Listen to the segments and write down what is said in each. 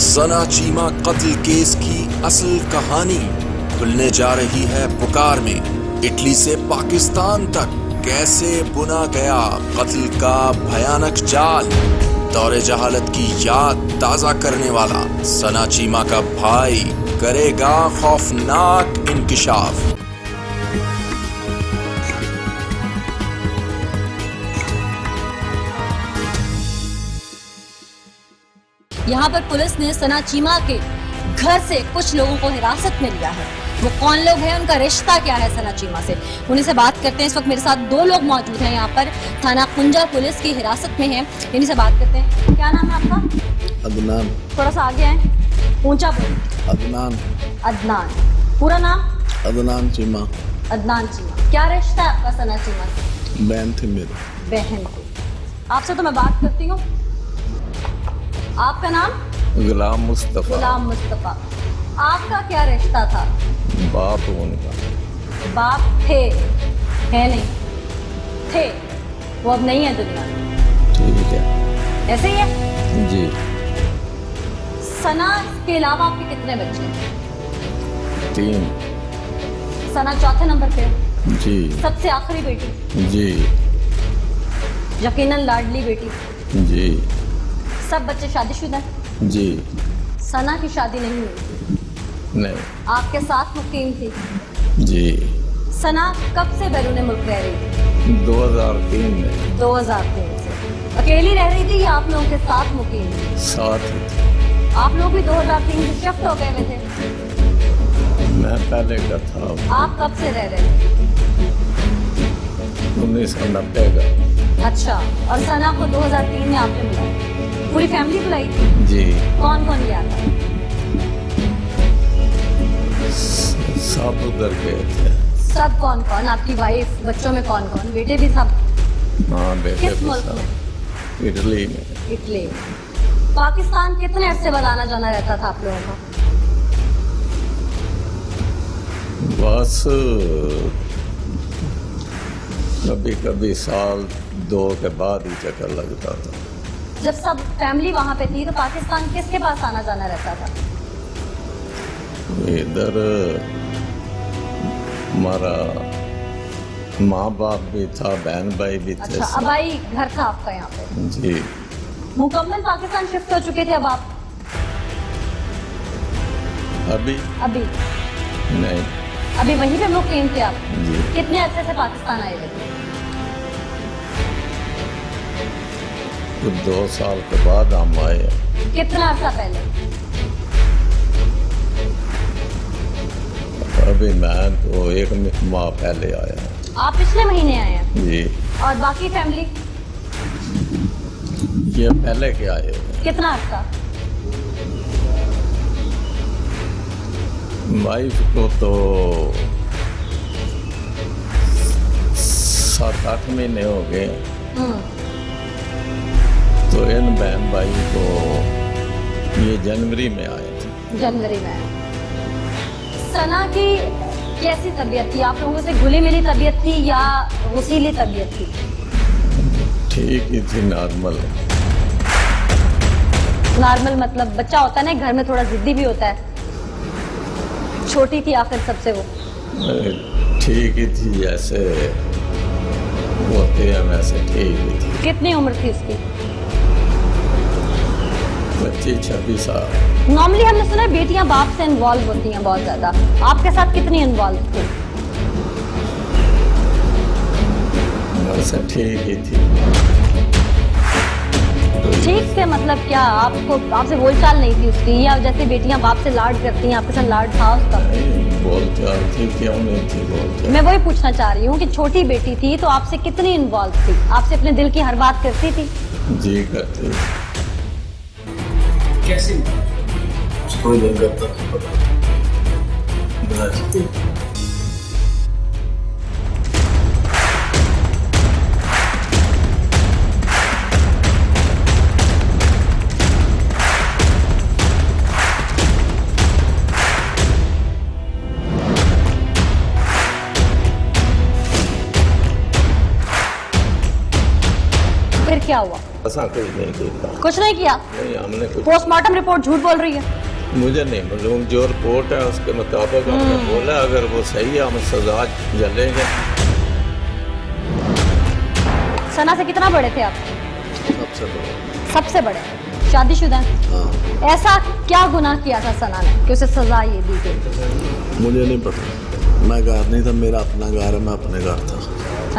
सना चीमा कत्ल केस की असल कहानी खुलने जा रही है पुकार में। इटली से पाकिस्तान तक कैसे बुना गया कत्ल का भयानक जाल। दौरे जहालत की याद ताजा करने वाला सना चीमा का भाई करेगा खौफनाक इंकिशाफ। यहाँ पर पुलिस ने सना चीमा के घर से कुछ लोगों को हिरासत में लिया है। वो कौन लोग हैं, उनका रिश्ता क्या है सना चीमा से, उन्हीं से बात करते हैं। इस वक्त मेरे साथ दो लोग मौजूद हैं यहाँ पर, थाना कुंजा पुलिस की हिरासत में हैं। इन्हीं से बात करते हैं। क्या नाम है आपका? अदनान। थोड़ा सा आगे आए, ऊंचा बोलो। अदनान। अदनान। पूरा नाम? अदनान चीमा। अदनान चीमा। क्या रिश्ता है आपका सना चीमा से? बहन थी मेरी। बहन थी। आपसे तो मैं बात करती हूँ। आपका नाम? गुलाम मुस्तफा। गुलाम मुस्तफा। आपका क्या रिश्ता था? बाप उनका। बाप थे, है नहीं थे, वो अब नहीं है दुनिया में। ठीक है, ऐसे ही है जी। सना के अलावा आपके कितने बच्चे हैं? 3। सना चौथे नंबर पे है। जी सबसे आखिरी बेटी, जी यकीनन लाडली बेटी। जी सब बच्चे शादीशुदा हैं? जी। सना की शादी नहीं हुई, नहीं। आपके साथ मुकीम थी। जी। सना कब से बैरून मुल्क रह रही थी? 2003 में। 2003 से। अकेली रह रही थी या आप लोगों के साथ मुकीम थी? साथ ही थे। आप लोग भी 2003 से शिफ्ट हो गए हुए थे? मैं पहले का था। आप कब से रह रहे थे? 1990 का। अच्छा, और सना को 2003 में आपने बुलाया? पूरी फैमिली बुलाई थी? जी। कौन कौन गया था? सब उधर गए थे। सब कौन कौन? आपकी वाइफ, बच्चों में कौन कौन? बेटे भी सब? हाँ, बेटे किस भी मुल्क में? सब। इटली में। इटली। पाकिस्तान कितने अरसे बाद आना जाना रहता था आप लोगों का? बस कभी कभी साल 2 के बाद ही चक्कर लगता था। जब सब फैमिली वहाँ पे थी तो पाकिस्तान किसके पास आना जाना रहता था? इधर हमारा माँ बाप भी था, बहन भाई भी थे। अच्छा, अबाई घर था आपका यहाँ पे? जी। मुकम्मल पाकिस्तान शिफ्ट हो चुके थे अब आप? अभी अभी नहीं। अभी वहीं पे मुकीम थे आप? जी। कितने अरसे से पाकिस्तान आए हुए थे? तो 2 साल के बाद हम आए। कितना अरसा पहले? अभी मैं तो 1 माह पहले आया। आप पिछले महीने आए हैं? जी। और बाकी फैमिली? ये पहले के आए। कितना अरसा? वाइफ को तो 7-8 महीने हो गए। तो इन बहन भाई को ये जनवरी में आए थे। जनवरी में। सना की कैसी तबीयत थी? आप लोगों से घुली मिली तबीयत थी या वसीली तबीयत थी? ठीक ही थी, नॉर्मल। नॉर्मल मतलब बच्चा होता है ना घर में, थोड़ा जिद्दी भी होता है। छोटी थी आखिर सबसे वो? ठीक ही थी, जैसे होते हैं वैसे ठीक ही थी। कितनी उम्र थी उसकी? 25-26 साल। नॉर्मली हमने सुना है बेटियां बाप से इन्वॉल्व होती हैं बहुत ज्यादा, आपके साथ कितनी इन्वॉल्व थी? वैसे ठीक ही थी। ठीक से मतलब क्या, आपसे बोलचाल नहीं थी उसकी, या जैसे बेटियां बाप से लाड करती हैं आपके साथ लाड था उसका? बोलचाल थी, क्यों नहीं थी बोलचाल? मैं वही पूछना चाह रही हूँ कि छोटी बेटी थी तो आपसे कितनी इन्वॉल्व थी, आपसे अपने दिल की हर बात करती थी? जी करती। कैसे उसको दिल करता था पता बता सकते? फिर क्या हुआ? ऐसा कुछ नहीं किया। कुछ नहीं किया? नहीं, हमने कुछ, पोस्टमार्टम रिपोर्ट झूठ बोल रही है। मुझे नहीं मालूम, जो रिपोर्ट है उसके मुताबिक हमने बोला, अगर वो सही है हम सजा झेलेंगे। सना से कितना बड़े थे आप? सबसे बड़ा। सबसे बड़े। शादीशुदा हैं? हाँ, ऐसा क्या गुनाह किया था सना ने कि उसे सजा ये दी गई? मुझे नहीं पता, मैं घर नहीं था, मेरा अपना घर है, मैं अपने घर था।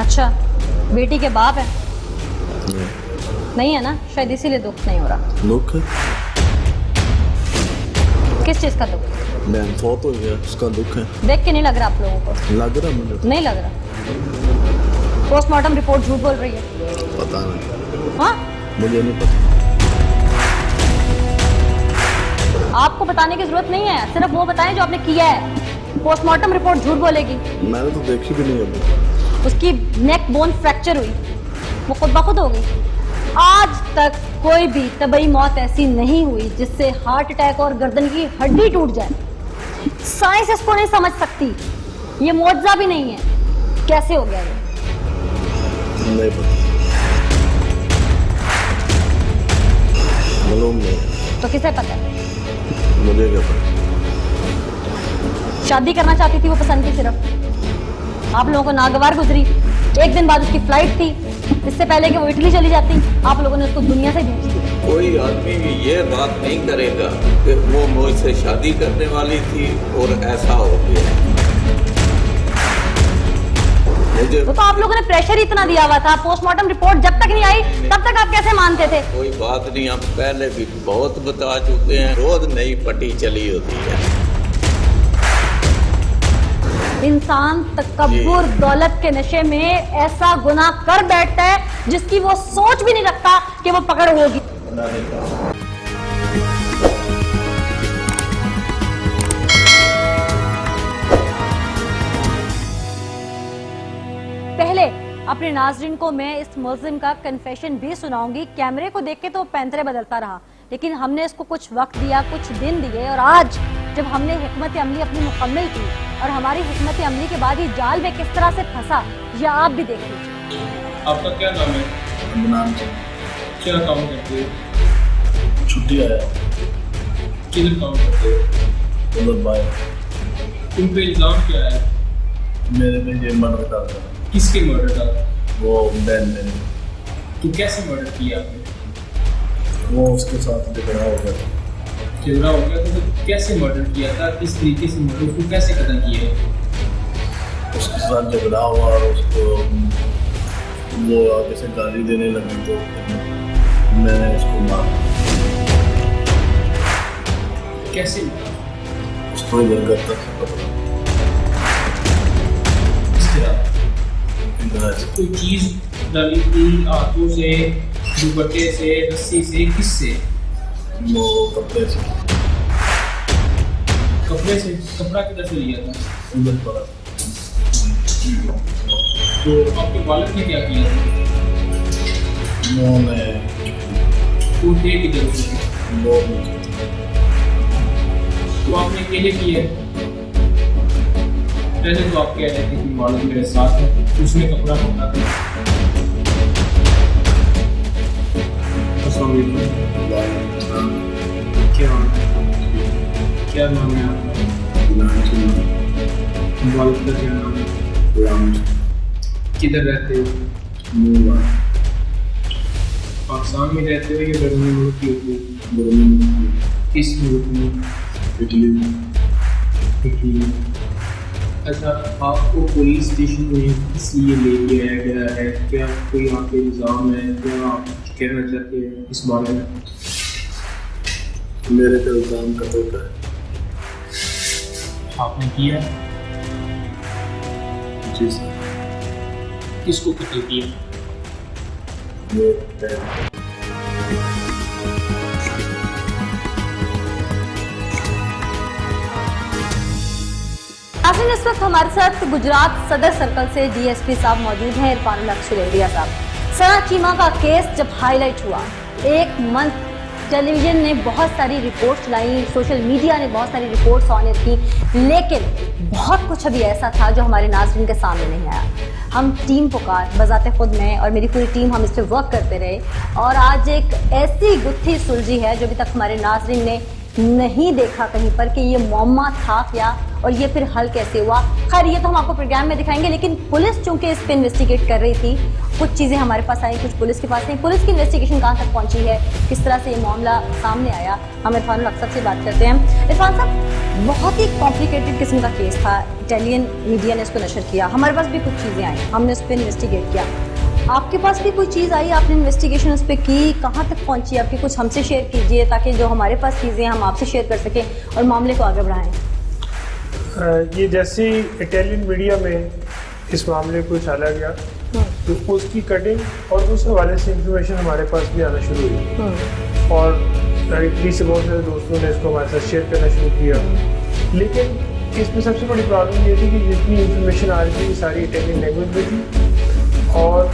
अच्छा, बेटी के बाप है? नहीं, नहीं है ना, शायद इसीलिए दुख नहीं हो रहा। दुख है, किस चीज का दुख? बहन फौत हो गया, उसका दुख है। देख के नहीं लग रहा आप लोगों को? लग रहा मुझे, नहीं लग रहा। पोस्टमार्टम रिपोर्ट झूठ बोल रही है। पता नहीं, हाँ, मुझे नहीं पता। आपको बताने की जरूरत नहीं है, सिर्फ वो बताएं जो आपने किया है। पोस्टमार्टम रिपोर्ट झूठ बोलेगी। मैंने तो देखी भी नहीं अभी। उसकी नेक बोन फ्रैक्चर हुई, वो खुद ब खुद हो गई। आज तक कोई भी तबई मौत ऐसी नहीं हुई जिससे हार्ट अटैक और गर्दन की हड्डी टूट जाए। साइंस इसको नहीं समझ सकती, ये मुआवजा भी नहीं है। कैसे हो गया ये? नहीं पता, मालूम नहीं, तो किसे पता है? मुझे क्या पता। शादी करना चाहती थी वो पसंद की सिर्फ, आप लोगों को नागवार गुजरी। एक दिन बाद उसकी फ्लाइट थी, इससे पहले कि वो इटली चली जाती आप लोगों ने उसको दुनिया से भेज दिया। कोई आदमी भी ये बात नहीं करेगा कि वो मुझसे शादी करने वाली थी और ऐसा हो गया। मुझे वो तो आप लोगों ने प्रेशर ही इतना दिया हुआ था। पोस्टमार्टम रिपोर्ट जब तक नहीं आई तब तक आप कैसे मानते थे? कोई बात नहीं, हम पहले भी बहुत बता चुके हैं, रोज नई पट्टी चली होती है। इंसान तकब्बुर दौलत के नशे में ऐसा गुनाह कर बैठता है जिसकी वो सोच भी नहीं रखता कि वो पकड़ होगी। पहले अपने नाज़रीन को मैं इस मुल्ज़िम का कन्फेशन भी सुनाऊंगी। कैमरे को देख के तो पैंतरे बदलता रहा, लेकिन हमने इसको कुछ वक्त दिया, कुछ दिन दिए, और आज जब हमने हिकमत अमली अपनी मुकम्मल की और हमारी हिकमत अमली के बाद ये जाल में किस तरह से फंसा, ये आप भी देख लीजिए। आपका क्या नाम है? नाम से क्या काम करते हो? छुट्टी आया, किधर काम करते हो? उधर बाहर तुम पे इल्जाम क्या है? मेरे पे ये मर्डर कर रहा, किसके मर्डर का? वो बहन मेरी, तो कैसे मर्डर किया आपने? वो उसके साथ झगड़ा हो गया था। झगड़ा हो गया तो कैसे मर्डर किया था? किस तरीके से मर्डर, उसको कैसे कत्ल किया? उसके साथ झगड़ा हुआ और उसको वो आगे से गाली देने लगी तो मैंने उसको मारा। कैसे? उसको इधर करता था, किस तरह? इधर से कोई चीज डाली थी हाथों से, दुपट्टे से, रस्सी से, किससे? वो कपड़े से कपड़े से? कपड़ा किधर से लिया था? उधर पड़ा। तो आपके वालिद ने क्या किया था? उन्होंने वो थे किधर से? वो तो आपने अकेले किया? पहले तो आप कह रहे थे कि वालिद मेरे साथ है, उसने कपड़ा पकड़ा था। अस्सलाम वालेकुम। क्या नाम है आपका? वालिद का क्या नाम है? किधर रहते हो? पाकिस्तान में रहते हो या बैरून मुल्क की होती है? किस मुल्क में? इटली। अच्छा, आपको पुलिस स्टेशन में इसलिए लेके आया गया है, क्या कोई आपके इल्ज़ाम है? क्या आप कहना चाहते हैं इस बारे में? मेरे पे इल्जाम का तो है, आपने किया? जी सर। किसको कत्ल किया? वो बहन। नाज़रीन, इस वक्त हमारे साथ गुजरात सदर सर्कल से डीएसपी साहब मौजूद हैं, इरफानुल हक सुरेरिया साहब। सना चीमा का केस जब हाईलाइट हुआ, 1 मंथ टेलीविजन ने बहुत सारी रिपोर्ट्स लाई, सोशल मीडिया ने बहुत सारी रिपोर्ट्स ऑन की, लेकिन बहुत कुछ अभी ऐसा था जो हमारे नाज़रीन के सामने नहीं आया। हम टीम पुकार बजाते खुद में और मेरी पूरी टीम हम इस पर वर्क करते रहे और आज एक ऐसी गुत्थी सुलझी है जो अभी तक हमारे नाज़रीन ने नहीं देखा कहीं पर कि ये मुअम्मा था क्या और ये फिर हल कैसे हुआ। खैर ये तो हम आपको प्रोग्राम में दिखाएंगे, लेकिन पुलिस चूंकि इस पे इन्वेस्टिगेट कर रही थी, कुछ चीज़ें हमारे पास आई, कुछ पुलिस के पास नहीं। पुलिस की इन्वेस्टिगेशन कहाँ तक पहुंची है, किस तरह से ये मामला सामने आया, हम इरफान अक्सर से बात करते हैं। इरफान साहब, बहुत ही कॉम्प्लिकेटेड किस्म का केस था, इटालियन मीडिया ने इसको नशर किया, हमारे पास भी कुछ चीज़ें आई, हमने उस पर इन्वेस्टिगेट किया। आपके पास भी कोई चीज़ आई, आपने इन्वेस्टिगेशन उस पर की, कहाँ तक पहुंची आपकी, कुछ हमसे शेयर कीजिए ताकि जो हमारे पास चीज़ें हम आपसे शेयर कर सकें और मामले को आगे बढ़ाएं। ये जैसे इटालियन मीडिया में इस मामले को डाला गया तो उसकी कटिंग और उस हवाले से इंफॉर्मेशन हमारे पास भी आना शुरू हुई और इटली से बहुत सारे दोस्तों ने इसको हमारे साथ शेयर करना शुरू किया। लेकिन इसमें सबसे बड़ी प्रॉब्लम ये थी कि जितनी इंफॉर्मेशन आ रही थी सारी इटालियन लैंग्वेज में थी और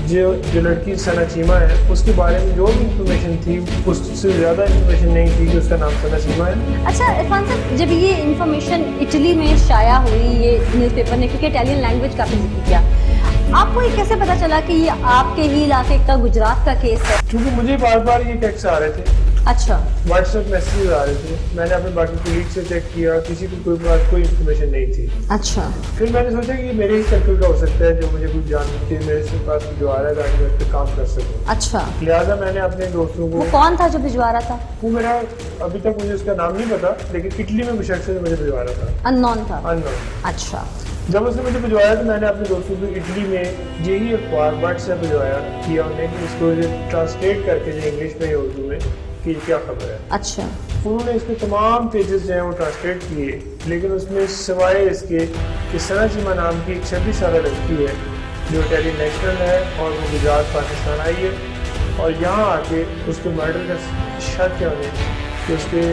जो लड़की सना चीमा है उसके बारे में जो भी इंफॉर्मेशन थी उससे ज़्यादा इंफॉर्मेशन नहीं थी कि उसका नाम सना चीमा है। अच्छा इरफान साहब, जब ये इंफॉर्मेशन इटली में शाया हुई ये न्यूज़पेपर ने, क्योंकि इटालियन लैंग्वेज का भी जिक्र किया, आपको ये कैसे पता चला कि ये आपके ही इलाके का गुजरात का केस है? क्योंकि मुझे बार बार ये टेक्स्ट आ रहे थे, अच्छा, व्हाट्सएप मैसेजेस आ रहे थे, मैंने अपने बाकी कोलीग से चेक किया, किसी को कोई इन्फॉर्मेशन नहीं थी। अच्छा, फिर मैंने सोचा कि ये मेरे ही सर्कल का हो सकता है जो मुझे कुछ जानती है, मेरे से पास जो आ रहा है ताकि मैं इस पर काम कर सकूँ। अच्छा, लिहाजा मैंने अपने दोस्तों को, वो कौन था जो भिजवा रहा था? वो मेरा अभी तक मुझे उसका नाम नहीं पता, लेकिन इटली में कुछ शख्स ने मुझे भिजवा रहा था, अननोन था। अननोन। अच्छा, जब उसने मुझे भिजवाया तो मैंने अपने दोस्तों को इटली में यही अखबार व्हाट्सएप भिजवाया किया उन्हें कि इसको ट्रांसलेट करके जो इंग्लिश में या उर्दू में कि क्या खबर है। अच्छा, उन्होंने इसके तमाम पेजेस जो हैं वो ट्रांसलेट किए, लेकिन उसमें सिवाय इसके कि सना चीमा नाम की एक 26 साल लड़की है जो इटालियन नेशनल है और वो गुजरात पाकिस्तान आई है और यहाँ आके उसके मर्डर का शक है उन्हें कि उसके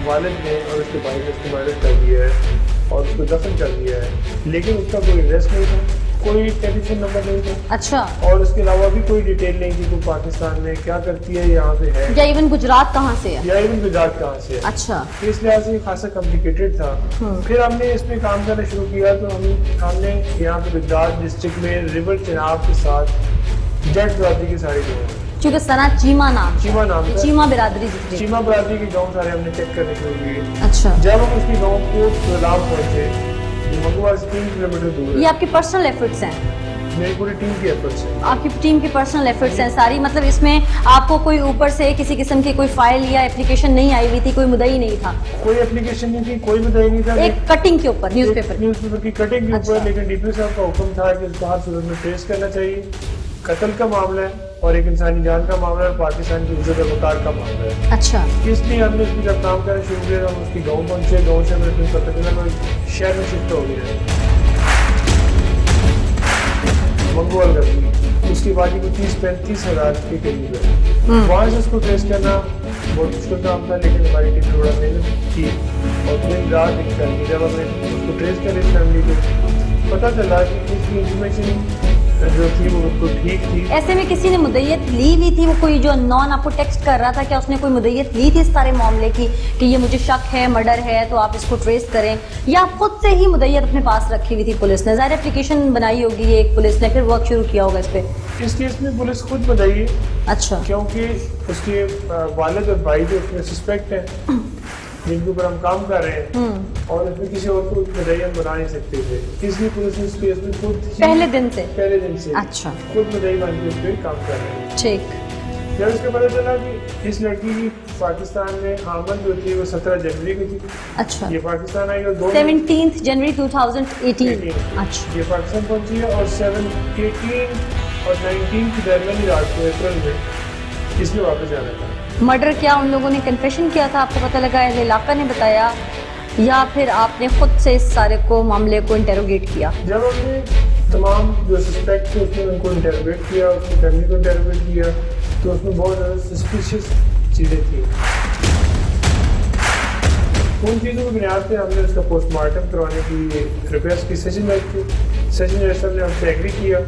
वालिद ने और उसके भाई ने उसको मर्डर कर दिया है और उसको दफन कर दिया है, लेकिन उसका कोई एड्रेस नहीं था, कोई टेलीफोन नंबर नहीं था। अच्छा, और उसके अलावा भी कोई डिटेल नहीं थी कि पाकिस्तान में क्या करती है, यहाँ पे है या इवन गुजरात कहाँ से है, या इवन गुजरात कहाँ से है। अच्छा, इस लिहाज से खासा कॉम्प्लिकेटेड था। फिर हमने इस पे काम करना शुरू किया तो हमने यहाँ पे गुजरात डिस्ट्रिक्ट में रिवर चिनाब के साथ जट बरादरी के सारे गाँव, क्योंकि सना चीमा नाम था। चीमा बिरादरी जितनी। चीमा बरादरी के गाँव सारे हमने चेक करने शुरू किए। अच्छा, जब हम उसके गाँव को सलाम पहुँचे, मंगवा से 3 किलोमीटर दूर ये है। आपकी पर्सनल एफर्ट्स हैं? मेरी पूरी टीम की एफर्ट्स है। आपकी टीम की पर्सनल एफर्ट्स हैं सारी, मतलब इसमें आपको कोई ऊपर से किसी किस्म की कोई फाइल या एप्लीकेशन नहीं आई हुई थी, कोई मुद्दई नहीं था? कोई एप्लीकेशन नहीं थी, कोई मुद्दई नहीं था। एक कटिंग के ऊपर, न्यूज़पेपर की कटिंग के ऊपर। अच्छा। लेकिन डीपीओ साहब का हुक्म था कि उसको हर सूरत में ट्रेस करना चाहिए। कत्ल का मामला है और एक इंसानी जान का मामला है, पाकिस्तान की इज्जत और वकार का मामला है। अच्छा, इसलिए हमने इसमें जब काम करना शुरू किया हम उसकी गाँव पहुँचे, गाँव से हमें फिर पता चला कि शहर में शिफ्ट हो गया है मंगोल गली, उसकी बाजी को 30-35 हज़ार के करीब है। वहाँ से उसको ट्रेस करना बहुत मुश्किल काम था, लेकिन हमारी टीम ने बड़ा मेहनत की और दिन रात एक फैमिली, जब हमने उसको ट्रेस कर इस फैमिली को पता चला कि इसकी इंफॉर्मेशन जो थी वो बिल्कुल ठीक थी। ऐसे में किसी ने मुद्दईयत ली हुई थी? वो कोई जो नॉन आपको टेक्स्ट कर रहा था, क्या उसने कोई मुद्दईयत ली थी इस सारे मामले की कि ये मुझे शक है, मर्डर है तो आप इसको ट्रेस करें, या खुद से ही मुद्दईयत अपने पास रखी हुई थी पुलिस ने? ज़ाहिर एप्लीकेशन बनाई होगी एक पुलिस ने, फिर वर्क शुरू किया होगा इस पर। इस केस में पुलिस खुद बताइए। अच्छा, क्योंकि उसके वालिद और भाई जो उसमें सस्पेक्ट हैं जिनके ऊपर हम काम कर रहे हैं और इसमें किसी और को मुद्दईन बना नहीं सकते थे, इसलिए पुलिस इस केस में खुद पहले दिन से अच्छा खुद मुद्दई बन के उस पर काम कर रहे हैं। ठीक, जब उसको पता चला कि इस लड़की की पाकिस्तान में आमद जो थी वो 17 जनवरी की थी। अच्छा, ये पाकिस्तान आई और 17 जनवरी 2018। अच्छा, ये पाकिस्तान पहुंची है और 18 और 19 की दरमियानी रात को अप्रैल में इसमें वापस जाना था। मर्डर क्या उन लोगों ने कन्फेशन किया था, आपको पता लगा है, इलाका ने बताया, या फिर आपने खुद से इस सारे को मामले को इंटेरोगेट किया? जब हमने तमाम जो सस्पेक्ट थे उसमें उनको इंटेरोगेट किया, उसकी फैमिली को इंटेरोगेट किया, तो उसमें बहुत ज़्यादा सस्पिशियस चीज़ें थी। उन चीज़ों की बुनियाद पे हमने उसका पोस्टमार्टम करवाने की रिक्वेस्ट की सेशन जज की। सेशन जज साहब ने हमसे एग्री किया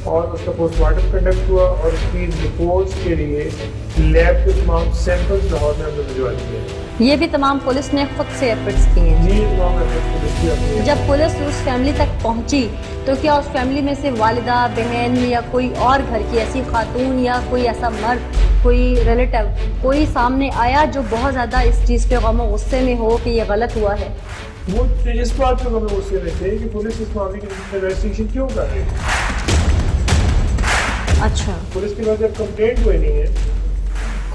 और उसका पोस्टमार्टम कंडक्ट हुआ और उसकी रिपोर्ट्स के लिए लैब के तमाम सैंपल्स लाहौर में हमने भिजवा दिए। ये भी तमाम पुलिस ने खुद से एफर्ट्स किए हैं। जी तमाम एफर्ट्स पुलिस की अपनी है। जब पुलिस उस फैमिली तक पहुंची तो क्या उस फैमिली में से वालिदा, बहन या कोई और घर की ऐसी खातून या कोई ऐसा मर्द, कोई रिलेटिव, कोई सामने आया जो बहुत ज़्यादा इस चीज़ के गम और गुस्से में हो कि ये गलत हुआ है? वो इस बात पर हम गुस्से में थे कि पुलिस इस मामले की इन्वेस्टिगेशन क्यों कर रही है। अच्छा, पुलिस के पास जब कंप्लेंट हुई नहीं है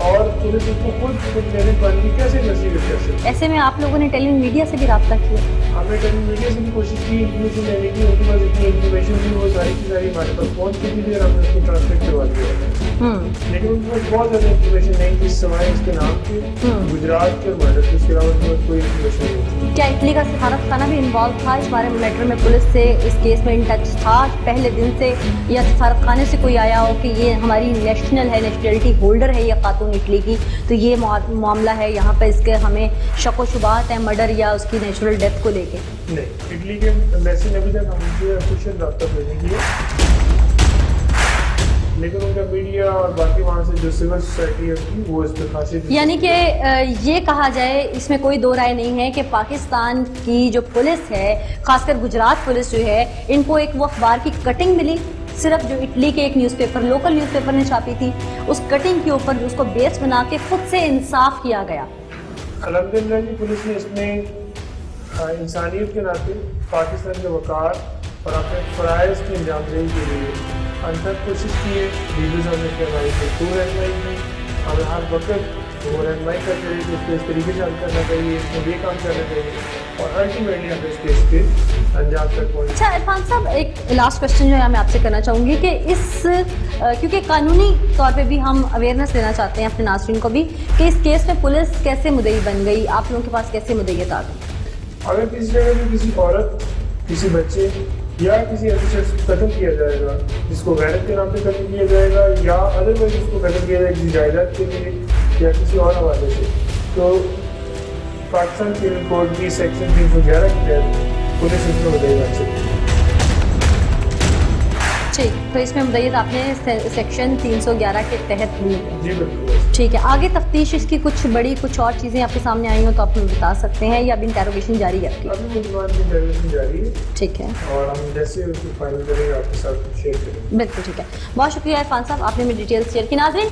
और पुलिस उसको खुद मेरे बन की कैसे इन्वेस्टिगेट कर सकती है? ऐसे में आप लोगों ने टेलीविजन मीडिया से भी रब्ता किया? हमने टेलीविजन मीडिया से भी कोशिश की इन्फॉर्मेशन लेने की, उनके पास इतनी इन्फॉर्मेशन थी, वो सारी की सारी हमारे पास पहुंच चुकी थी और हमने उसको ट्रांसलेट करवा दिया। लेकिन उनके पास बहुत ज़्यादा इन्फॉर्मेशन नहीं थी सिवाय इसके नाम के, गुजरात के और मर्डर के, इसके अलावा उनके पास कोई इन्फॉर्मेशन नहीं थी। क्या इटली का सफारत खाना भी इन्वॉल्व था इस बारे में? मैटर में पुलिस से इस केस में इन टच था पहले दिन से, या सफारत खाने से कोई आया हो कि ये हमारी नेशनल है, नेशनलिटी होल्डर है ये खातून इटली की, तो ये मामला है, यहाँ पे इसके हमें शक व शुबाहत है मर्डर या उसकी नेचुरल डेथ को लेके? नहीं, इटली के एम्बेसी ने अभी तक हमसे ऑफिशियल रब्ता नहीं किया, लेकिन उनका मीडिया और बाकी वहाँ से जो सिविल सोसाइटी है वो इस पर खासी, यानी कि ये कहा जाए, इसमें कोई दो राय नहीं है कि पाकिस्तान की जो पुलिस है, खासकर गुजरात पुलिस जो है, इनको एक वो अखबार की कटिंग मिली, सिर्फ जो इटली के एक न्यूज़पेपर, लोकल न्यूज़पेपर ने छापी थी, उस कटिंग के ऊपर उसको बेस बना के खुद से इंसाफ किया गया। अल्हम्दुलिल्लाह की पुलिस ने इसमें इंसानियत के नाते पाकिस्तान के वकार और अपने फ़राइज़ की अंजाम दही के लिए अंतर कोशिश की है। वीडियोज़ हमने की हमारी भरपूर रहनुमाई की, हमें हर वक्त वो रहनुमाई करते रहे कि इसको इस तरीके से हल करना चाहिए, इसमें ये काम करना चाहिए, और अल्टीमेटली हमें इस केस के अंजाम तक पहुँचे। अच्छा इरफान साहब, एक लास्ट क्वेश्चन जो है मैं आपसे करना चाहूँगी कि इस क्योंकि कानूनी तौर पे भी हम अवेयरनेस देना चाहते हैं अपने नाज़रीन को भी कि इस केस में पुलिस कैसे मुद्दई बन गई, आप लोगों के पास कैसे मुद्दईयत आ गई? अगर किसी जगह भी किसी औरत, किसी बच्चे या किसी ऐसे शख्स को कत्ल किया जाएगा जिसको गैरत के नाम पे कत्ल किया जाएगा या अदरवाइज उसको कत्ल किया जाएगा किसी जायदाद के लिए या किसी और हवाले से, तो पाकिस्तान सिविल कोड की सेक्शन 311 के तहत पुलिस इसमें मुद्दई बन सकती है। ठीक, तो इसमें मुद्दईयत आपने सेक्शन 311 के तहत ली है? जी बिल्कुल। ठीक है, आगे तफ्तीश इसकी कुछ और चीज़ें आपके सामने आई हो तो आप हमें बता सकते हैं, या अभी इंटेरोगेशन जारी है आपकी? अभी मुलजमान की इंटेरोगेशन जारी है। ठीक है, और हम जैसे उसको फाइनल करेंगे आपके साथ शेयर करेंगे। बिल्कुल ठीक है, बहुत शुक्रिया इरफान साहब, आपने मेरी डिटेल्स शेयर की। नाज़रीन,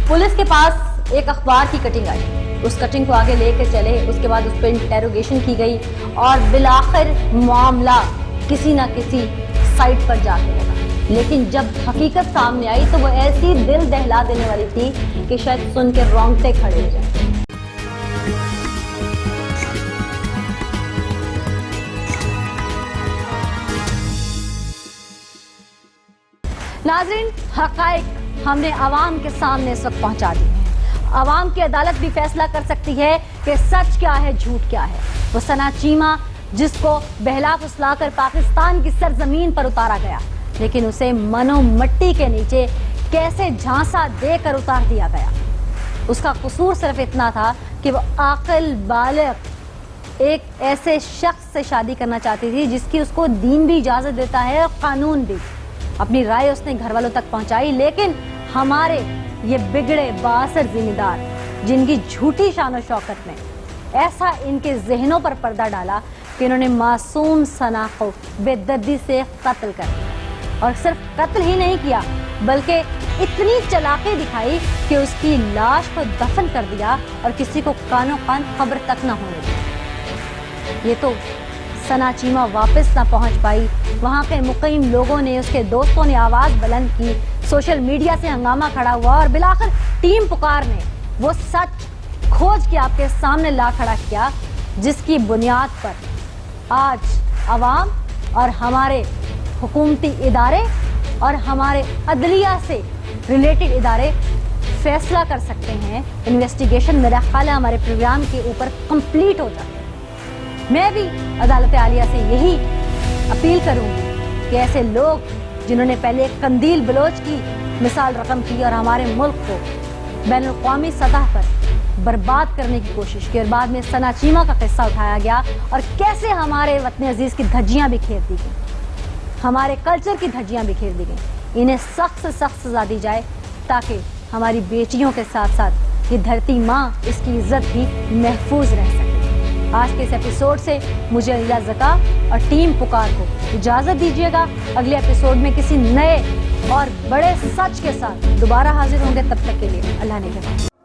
पुलिस के पास एक अखबार की कटिंग आई, उस कटिंग को आगे लेकर चले, उसके बाद उस पर इंटेरोगेशन की गई और बिलाखिर मामला किसी न किसी साइट पर जाके लगा। लेकिन जब हकीकत सामने आई तो वो ऐसी दिल दहला देने वाली थी कि शायद सुन के रोंगटे खड़े हो जाए। नाज़रीन, हक़ाइक़ हमने आवाम के सामने इस वक्त पहुंचा दी है। आवाम की अदालत भी फैसला कर सकती है कि सच क्या है, झूठ क्या है। वो सना चीमा जिसको बहला फुसलाकर पाकिस्तान की सरजमीन पर उतारा गया, लेकिन उसे मनो मट्टी के नीचे कैसे झांसा देकर उतार दिया गया। उसका कसूर सिर्फ इतना था कि वो आकिल बालिग एक ऐसे शख्स से शादी करना चाहती थी जिसकी उसको दीन भी इजाज़त देता है और कानून भी। अपनी राय उसने घर वालों तक पहुंचाई, लेकिन हमारे ये बिगड़े बासर जिम्मेदार जिनकी झूठी शान शौकत ने ऐसा इनके जहनों पर पर्दा डाला कि इन्होंने मासूम सना को बेदर्दी से कत्ल कर दिया। और सिर्फ कत्ल ही नहीं किया बल्कि इतनी चालाकी दिखाई कि उसकी लाश को दफन कर दिया और किसी को कानो कान खबर तक ना होने दी। ये तो सना चीमा वापस ना पहुंच पाई। वहां के मुकीम लोगों ने, उसके दोस्तों ने आवाज बुलंद की, सोशल मीडिया से हंगामा खड़ा हुआ और बिलाखिर टीम पुकार ने वो सच खोज के आपके सामने ला खड़ा किया, जिसकी बुनियाद पर आज अवाम और हमारे हुकूमती इदारे और हमारे अदलिया से रिलेटेड इदारे फैसला कर सकते हैं। इन्वेस्टिगेशन मेरा ख्याल है हमारे प्रोग्राम के ऊपर कंप्लीट हो जाते हैं। मैं भी अदालत आलिया से यही अपील करूंगी कि ऐसे लोग जिन्होंने पहले कंदील बलोच की मिसाल रकम की और हमारे मुल्क को बैनुल-अक़वामी सतह पर बर्बाद करने की कोशिश की और बाद में सना चीमा का किस्सा उठाया गया और कैसे हमारे वतन अजीज की धज्जियां बिखेर दी गई, हमारे कल्चर की धज्जियां बिखेर दी गई। इन्हें सख्त से सख्त सजा दी जाए ताकि हमारी बेटियों के साथ साथ ये धरती माँ, इसकी इज्जत भी महफूज रह सके। आज के इस एपिसोड से मुझे अनिला ज़का और टीम पुकार को इजाज़त दीजिएगा। अगले एपिसोड में किसी नए और बड़े सच के साथ दोबारा हाजिर होंगे। तब तक के लिए अल्लाह ने